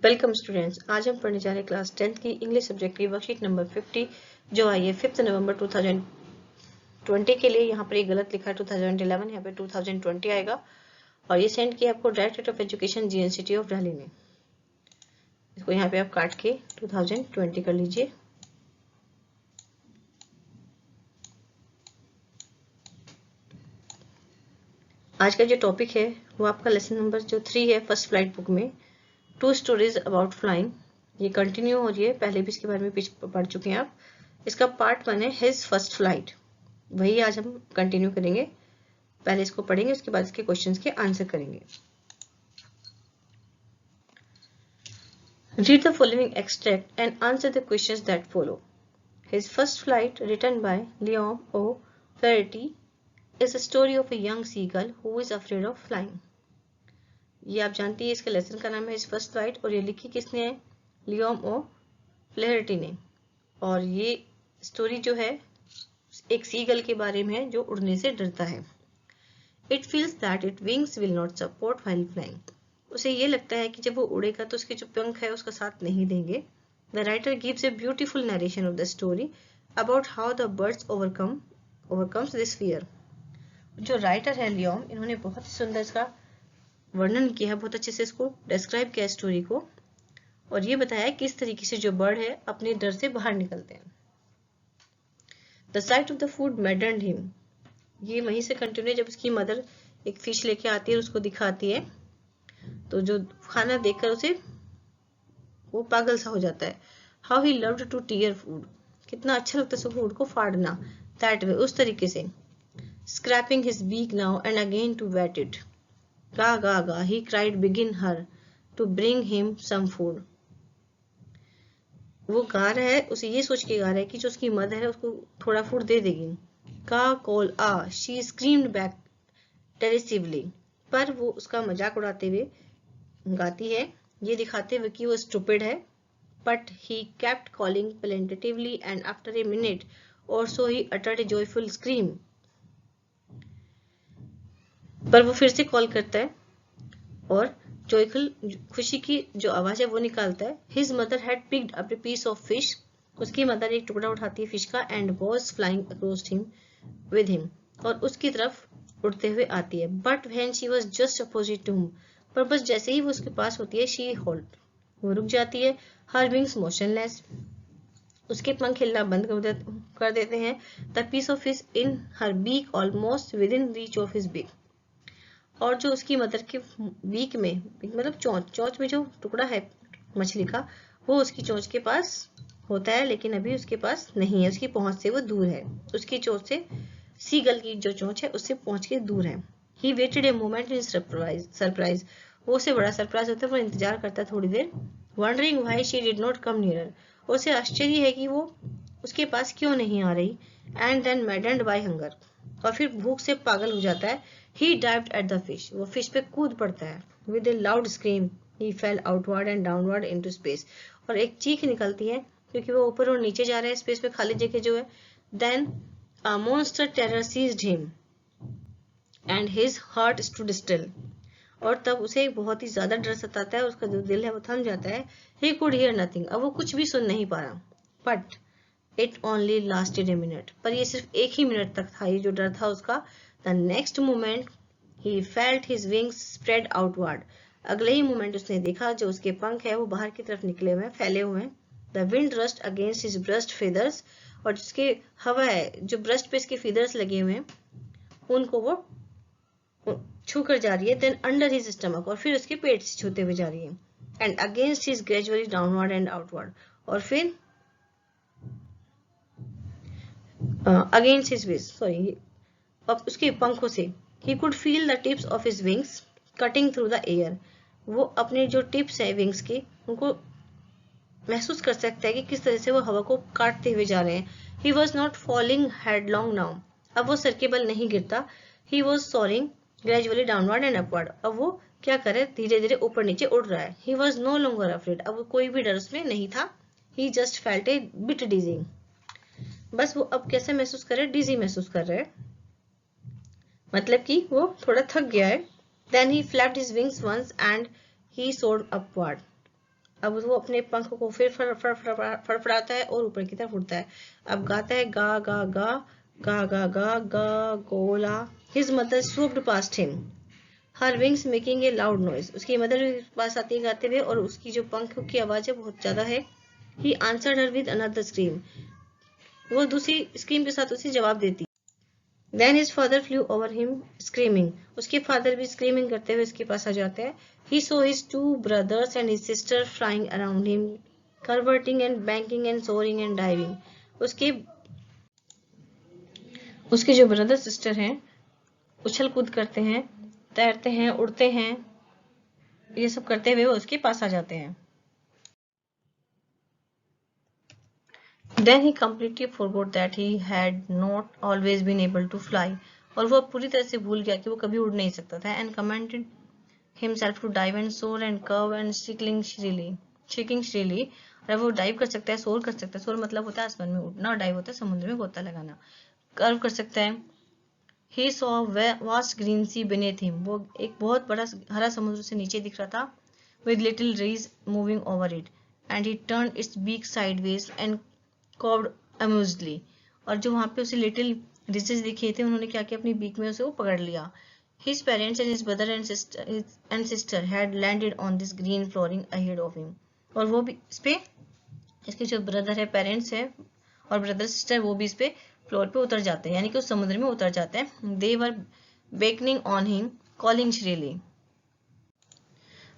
Welcome students, आज हम पढ़ने जा रहे हैं क्लास 10th की इंग्लिश सब्जेक्ट की वर्कशीट नंबर 50 जो आई है 5 नवंबर 2020 के लिए। यहाँ पर ये गलत लिखा है 2011, यहाँ पे 2020 आएगा और ये सेंड किया आपको directorate of education GNCT of Delhi ने। इसको यहाँ पे आप काट के 2020 कर लीजिए। आज का जो टॉपिक है वो आपका लेसन नंबर जो 3 है फर्स्ट फ्लाइट बुक में, 2 स्टोरीज अबाउट फ्लाइंग। ये कंटिन्यू हो रही है, पहले भी इसके बारे में पढ़ चुके हैं आप। इसका पार्ट 1 है हिज फर्स्ट फ्लाइट, वही आज हम कंटिन्यू करेंगे। पहले इसको पढ़ेंगे, उसके बाद इसके क्वेश्चंस के आंसर करेंगे। Read the following extract and answer the questions that follow. His first flight, written by Leon O. Flaherty, is a story of a young seagull who is afraid of flying. ये आप जानती है, इसके lesson का नाम है His First Flight और ये लिखी किसने है? लियोम ओ फ्लेहर्टी ने। और ये स्टोरी जो है एक सीगल के बारे में है जो उड़ने से डरता है। It feels that its wings will not support while flying. उसे ये लगता है कि जब वो उड़ेगा तो उसके जो पंख है उसका साथ नहीं देंगे। The writer gives a beautiful narration of the story about how the birds overcomes this fear. जो राइटर है लियोम, इन्होंने बहुत ही सुंदर इसका वर्णन किया है, बहुत अच्छे से इसको डिस्क्राइब किया स्टोरी को और ये बताया किस तरीके से जो बर्ड है अपने डर से बाहर निकलते हैं। The sight of the food maddened him. ये वहीं से कंटिन्यू, जब उसकी मदर एक फिश लेके आती है उसको दिखाती है तो जो खाना देखकर उसे वो पागल सा हो जाता है। How he loved to tear food. कितना अच्छा लगता है उसको फूड को फाड़ना। That way, उस तरीके से। Scraping his beak now and again to wet it. Ga ga ga, he cried begin her to bring him some food. वो गा रहा है, उसे ये सोच के गा रहा है कि जो उसकी मदर है उसको थोड़ा फूड दे देगी। का कॉल आ, शी स्क्रीम्ड बैक टेरिसिवली, पर वो उसका मजाक उड़ाते हुए गाती है, ये दिखाते हुए कि वो स्टूपिड है। But he kept calling plaintively and after a minute or so he uttered a joyful scream. पर वो फिर से कॉल करता है और जॉयफुल खुशी की जो आवाज है वो निकालता है। His mother had picked up a piece of fish, उसकी मदर एक टुकड़ा उठाती है फिश का, and was flying across him with him, और उसकी तरफ उड़ते हुए आती है। But when she was just opposite to him, पर बस जैसे ही वो उसके पास होती है, शी होल्ड, वो रुक जाती है। हर विंग्स मोशनलेस, उसके पंख हिलना बंद कर देते हैं। The piece of fish in her beak almost within reach of his beak, और जो उसकी मदर के बीक में, मतलब चोंच में जो टुकड़ा है मछली का, वो उसकी चोंच के पास होता है, लेकिन अभी उसके पास नहीं है, उसकी पहुंच से वो दूर है। उसकी चोंच से, सीगल की जो चोंच है उससे पहुंच के दूर है। He waited a moment in surprise, वो उसे बड़ा सरप्राइज होता है, वो इंतजार करता है थोड़ी देर। Wondering why she did not come nearer, उसे आश्चर्य है कि वो उसके पास क्यों नहीं आ रही। And then maddened by hunger, और फिर भूख से पागल हो जाता है। He dived at the fish, वो फिश पे कूद पड़ता है। With a loud scream, he fell outward and downward into space, और एक चीख निकलती है क्योंकि वो ऊपर और नीचे जा रहे हैं स्पेस पे, खाली जगह जो है। Then a monster terror seized him and his heart stood still, और तब उसे बहुत ही ज्यादा डर सताता है, उसका जो दिल है वो थम जाता है। He could hear nothing, अब वो कुछ भी सुन नहीं पा रहा। But it only lasted a minute, पर ये सिर्फ एक ही मिनट तक था ये जो डर था उसका। The next moment he felt his wings spread outward, अगले ही मोमेंट उसने देखा जो उसके पंख है वो बाहर की तरफ निकले हुए हैं, फैले हुए हैं। The wind rushed against his breast feathers, और जिसके हवा है जो ब्रेस्ट पे इसके feathers लगे हुए हैं उनको वो छू कर जा रही है। Then under his stomach, और फिर उसके पेट से छूते हुए जा रही है। And against his gradually downward and outward, और फिर against his wings, sorry, अब उसके पंखों से। He could feel the tips of his wings cutting through the air, वो अपने जो टिप्स है विंग्स के उनको महसूस कर सकता है कि किस तरह से वो हवा को काटते हुए जा रहे हैं। He was not falling headlong now, अब वो सर के बल नहीं गिरता। He was soaring gradually downward and upward, अब वो क्या करे, धीरे धीरे ऊपर नीचे उड़ रहा है। He was no longer afraid, अब कोई भी डर उसमें नहीं था। He just felt a bit dizzy, बस वो अब कैसे महसूस कर रहे, डिजी महसूस कर रहे हैं, मतलब कि वो थोड़ा थक गया है। Then he flapped his wings once and he soared upward, अब वो अपने पंख को फिर फड़फड़ाता है और ऊपर की तरफ उड़ता है। अब गाता है गा गा गा गा गा गा गा गोला। His mother swooped past him, her wings making a loud noise. उसकी मदर पास आती है गाते हुए और उसकी जो पंख की आवाज है बहुत ज्यादा है। He answered her with another scream. वो दूसरी स्क्रीम के साथ उसे जवाब देती। Then his father flew over him screaming. उसके फादर भी स्क्रीमिंग करते हुए उसके पास आ जाते हैं। He saw his two brothers and his sister flying around him, curveting and banking and soaring and diving. उसके जो ब्रदर सिस्टर हैं उछल कूद करते हैं, तैरते हैं, उड़ते हैं, ये सब करते हुए वो उसके पास आ जाते हैं। Then he completely forgot that he had not always been able to fly. और वो पूरी तरह से भूल गया कि वो कभी उड़ नहीं सकता था। And commanded himself to dive and soar and curve and shrieking shrilly. और वो डाइव कर सकता है, सोर कर सकता है। सोर मतलब होता है आसमान में उड़ना और डाइव होता है समुद्र में गोता लगाना। कर्व कर सकता है। He saw a vast green sea beneath him. वो एक बहुत बड़ा हरा समुद्र से नीचे दिख रहा था। With little rays moving over it. And he turned its beak sideways and cawed amusedly. और जो वहां पे उसे लिटिल रिजेस दिखे थे उन्होंने क्या किया, अपनी बीक में उसे वो पकड़ लिया। His parents and his brother and sister had landed on this green flooring ahead of him. और वो भी इस पे, इसके जो ब्रदर है, पेरेंट्स है और ब्रदर सिस्टर, वो भी इस पे फ्लोर पे उतर जाते हैं, यानी कि उस समुद्र में उतर जाते हैं। They were beckoning on him, calling shrilly.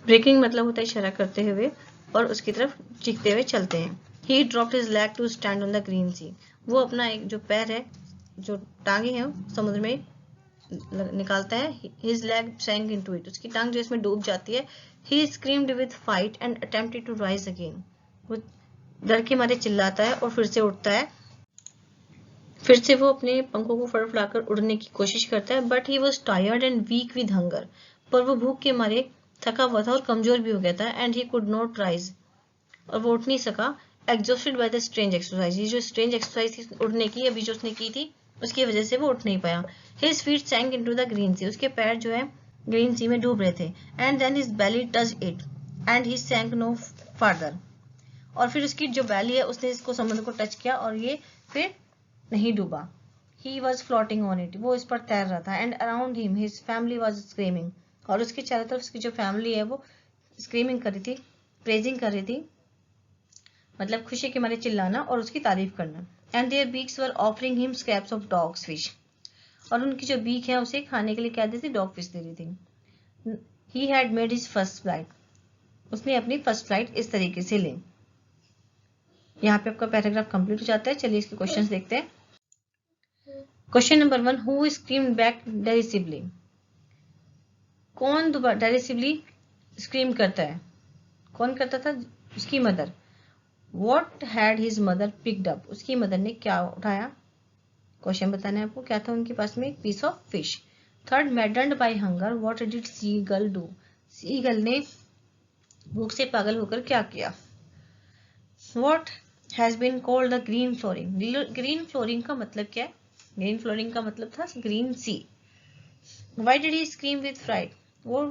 Breaking मतलब होता है इशारा करते हुए और उसकी तरफ चीखते हुए चलते हैं। He dropped his leg to stand on the green sea. वो अपना एक जो पैर है, जो टांगे हैं समुद्र में निकालता है। His leg sank into it. उसकी टांग जो इसमें डूब जाती है। He screamed with fright and attempted to rise again. वो डर के मारे चिल्लाता है और फिर से उठता है। फिर से वो अपने पंखों को फड़फड़ाकर उड़ने की कोशिश करता है। But he was tired and weak with hunger. पर वो भूख के मारे थका हुआ था और कमजोर भी हो गया था। And he could not rise. और वो उठ नहीं सका। Exhausted by the strange exercise. ये जो strange exercise थी उड़ने की, अभी जो उसने की थी, उसकी वजह से वो उठ नहीं पाया। His feet sank into the green sea. उसके पैर जो है ग्रीन सी में डूब रहे थे। And then his belly touched it, and he sank no further. और फिर उसकी जो belly है उसने इसको समुद्र को टच किया और ये फिर नहीं डूबा। He was floating on it. वो इस पर तैर रहा था। And around him his family was screaming. और उसके चारों तरफ उसकी जो फैमिली है वो स्क्रीमिंग कर रही थी, प्रेजिंग कर रही थी, मतलब खुशी के मारे चिल्लाना और उसकी तारीफ करना। And their beaks were offering him scraps of dog's fish. और उनकी जो बीक है उसे खाने के लिए क्या देती थी, डॉग फिश दे रही थी। He had made his first flight. उसने अपनी फर्स्ट फ्लाइट इस तरीके से ली। यहाँ पे आपका पैराग्राफ कंप्लीट हो जाता है। चलिए इसके क्वेश्चंस देखते हैं। Question number 1, who screamed back derisively? कौन डेरिसिवली स्क्रीम करता है? कौन करता था? उसकी mother. What had his mother picked up? उसकी मदर ने क्या उठाया? क्वेश्चन बताना है आपको। क्या था उनके पास में? एक piece of fish. Third, maddened by hunger, what did seagull do? Seagull ने भूख से पागल होकर क्या किया? What has been called the green flooring? Green flooring का मतलब क्या है? ग्रीन फ्लोरिंग का मतलब था green sea. Why did he scream with fright? वो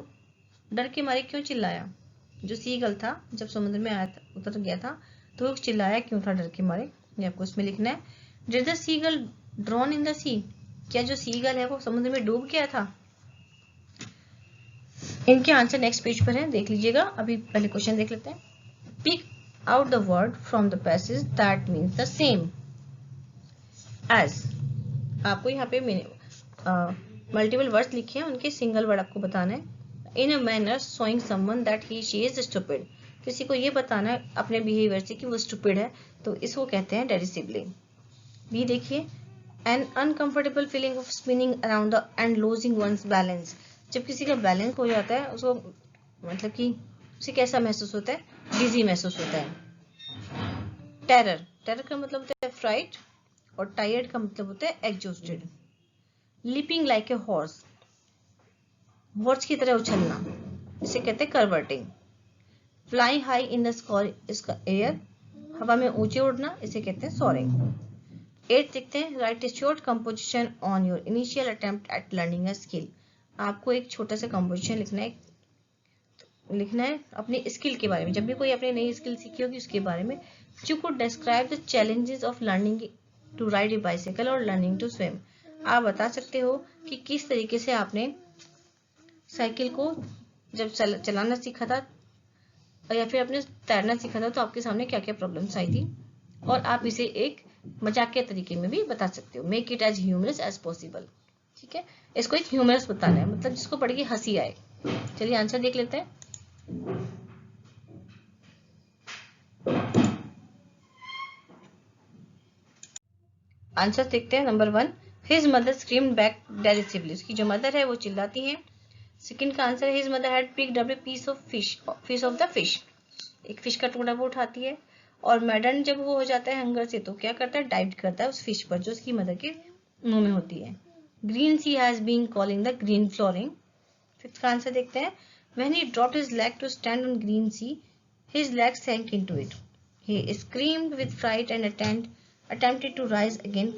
डर के मारे क्यों चिल्लाया? जो सीगल था जब समुद्र में आया था, उतर गया था, तो वो चिल्लाया क्यों था डर के मारे? ये आपको इसमें लिखना है। Did the seagull drown in the sea? क्या जो सीगल है वो समुद्र में डूब गया था? इनके आंसर नेक्स्ट पेज पर है, देख लीजिएगा। अभी पहले क्वेश्चन देख लेते हैं। Pick out the word from the passage that means the same as. आपको यहाँ पे मल्टीपल वर्ड्स लिखे हैं, उनके सिंगल वर्ड आपको बताना है। In a manner showing someone that he she is stupid. किसी को ये बताना है अपने बिहेवियर से कि वो स्टूपिड है, तो इसको कहते हैं डेरिसिवली। बी देखिए, an uncomfortable feeling of spinning around and losing one's balance. जब किसी का बैलेंस हो जाता है उसको मतलब कि उसे कैसा महसूस होता है? डिजी महसूस होता है। टेरर, टेरर का मतलब होता है फ्राइट और टायर्ड का मतलब होता है exhausted. Leaping like a horse, horse की तरह उछलना, इसे कहते हैं curveting. Flying high in the air, हवा में ऊंचे उड़ना, इसे कहते हैं सोअरिंग। 8 देखते हैं, right A short composition on your initial attempt at learning a skill. आपको एक छोटा सा कंपोजिशन लिखना है लिखना है अपनी स्किल के बारे में, जब भी कोई अपनी नई स्किल सीखी होगी उसके बारे में। You could describe the challenges of learning to ride a bicycle और लर्निंग टू स्विम। आप बता सकते हो कि किस तरीके से आपने साइकिल को जब चलाना सीखा था या फिर आपने तैरना सीखा था तो आपके सामने क्या क्या प्रॉब्लम्स आई थी, और आप इसे एक मजाकिया तरीके में भी बता सकते हो। Make it as humorous as possible. ठीक है, इसको एक ह्यूमरस बताना है, मतलब जिसको पढ़ के हंसी आए। चलिए आंसर देख लेते हैं। आंसर देखते हैं। Number 1, his mother screamed back derisively. उसकी जो मदर है वो चिल्लाती है। सेकंड का आंसर है his mother had picked up a piece of the fish. एक फिश का टुकड़ा वो उठाती है, और मैडन जब वो हो जाता है हंगर से तो क्या करता है, डाइव करता है उस फिश पर जो उसकी मदर के मुंह में होती है। Green sea has been calling the green flooring. Fifth का आंसर देखते हैं। When he dropped his leg to stand on green sea, his leg sank into it. He screamed with fright and attempted to rise again,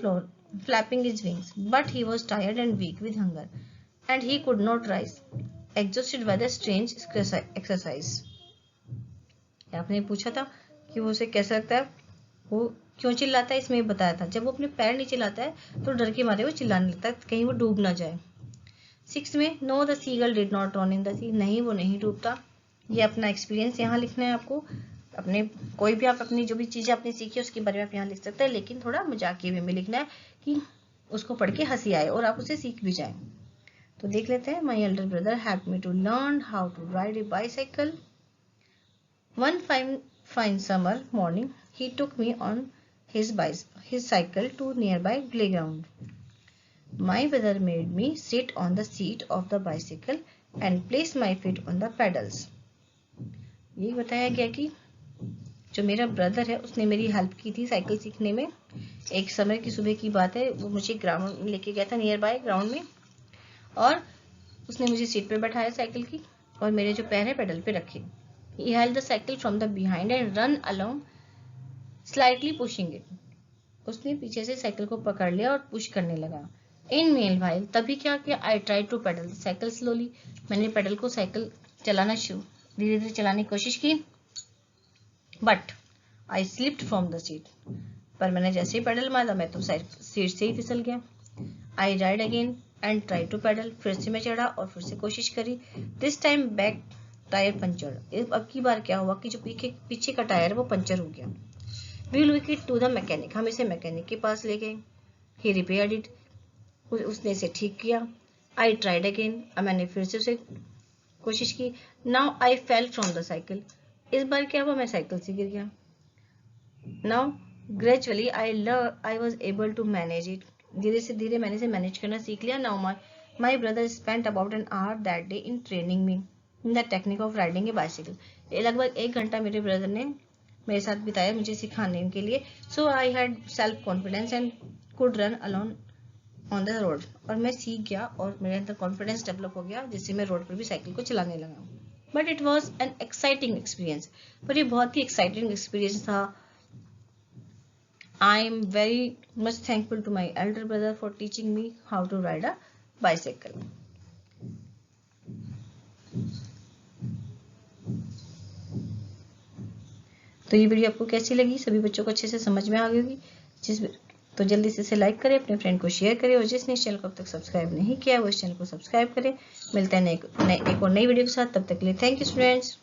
flapping his wings, but he was tired and weak with hunger, and he could not rise, exhausted by the strange exercise. आपने पूछा था कि वो उसे कैसा लगता है, वो क्यों चिल्लाता है, इसमें बताया था। जब वो अपने पैर नहीं चिल्लाता है तो डर के मारे वो चिल्लाने लगता है कहीं वो डूब ना जाए। 6 में, no the seagull did not drown in the sea. नहीं, वो नहीं डूबता। ये अपना एक्सपीरियंस यहाँ लिखना है आपको। अपने कोई भी आप अपनी जो भी चीजें आपने सीखी उसके बारे में आप यहाँ लिख सकते हैं, लेकिन थोड़ा मजाकिया वे में लिखना है कि उसको पढ़ के हंसी आए और आप उसे सीख भी जाए। तो देख लेते हैं। My elder brother help me to learn how to ride a bicycle. One fine summer morning, he took me on his cycle to nearby playground. My brother made me sit on the seat of the bicycle and place my feet on the pedals. ये बताया गया कि जो मेरा brother है उसने मेरी help की थी साइकिल सीखने में। एक समय की सुबह की बात है, वो मुझे ग्राउंड में लेके गया था, नियर बाय ग्राउंड में, और उसने मुझे सीट पे बैठाया साइकिल की और मेरे जो पैर है पेडल पे रखे। He held the cycle from the behind and run along, slightly pushing it. उसने पीछे से साइकिल को पकड़ लिया और पुश करने लगा। In meanwhile, तभी क्या किया, I tried to pedal the cycle slowly. मैंने पेडल को साइकिल चलाना धीरे धीरे चलाने की कोशिश की। But I slipped from the seat. पर मैंने जैसे ही पेडल मारा मैं तो सीट से ही फिसल गया। I tried again and tried to pedal. फिर से मैं चढ़ा और फिर से कोशिश करी। This time back tyre puncture. अब की बार क्या हुआ कि जो पीछे का टायर है वो पंचर हो गया। We took it to the mechanic. हम इसे मैकेनिक के पास ले गए। He repaired it. उसने इसे ठीक किया। I tried again. अब मैंने फिर से उसे कोशिश की। Now I fell from the cycle. इस बार क्या हुआ, मैं साइकिल से गिर गया। Now gradually I was able to manage it. धीरे से धीरे मैंने इसे मैनेज करना सीख लिया। Now my brother spent about an hour that day in training me the technique of riding A bicycle. लगभग 1 घंटा मेरे ब्रदर ने मेरे साथ बिताया मुझे सिखाने के लिए। So I had self confidence and could run alone on the road. और मैं सीख गया और मेरे अंदर कॉन्फिडेंस डेवलप हो गया, जिससे मैं रोड पर भी साइकिल को चलाने लगा। But it was an exciting experience. पर ये बहुत ही एक्साइटिंग एक्सपीरियंस था। I am very much thankful to my elder brother for teaching me how to ride a bicycle. तो ये वीडियो आपको कैसी लगी, सभी बच्चों को अच्छे से समझ में आ गई होगी। तो जल्दी से इसे लाइक करें, अपने फ्रेंड को शेयर करें, और जिसने इस चैनल को अब तक सब्सक्राइब नहीं किया वो इस चैनल को सब्सक्राइब करें। मिलते हैं एक और नई वीडियो के साथ, तब तक के लिए थैंक यू स्टूडेंट्स।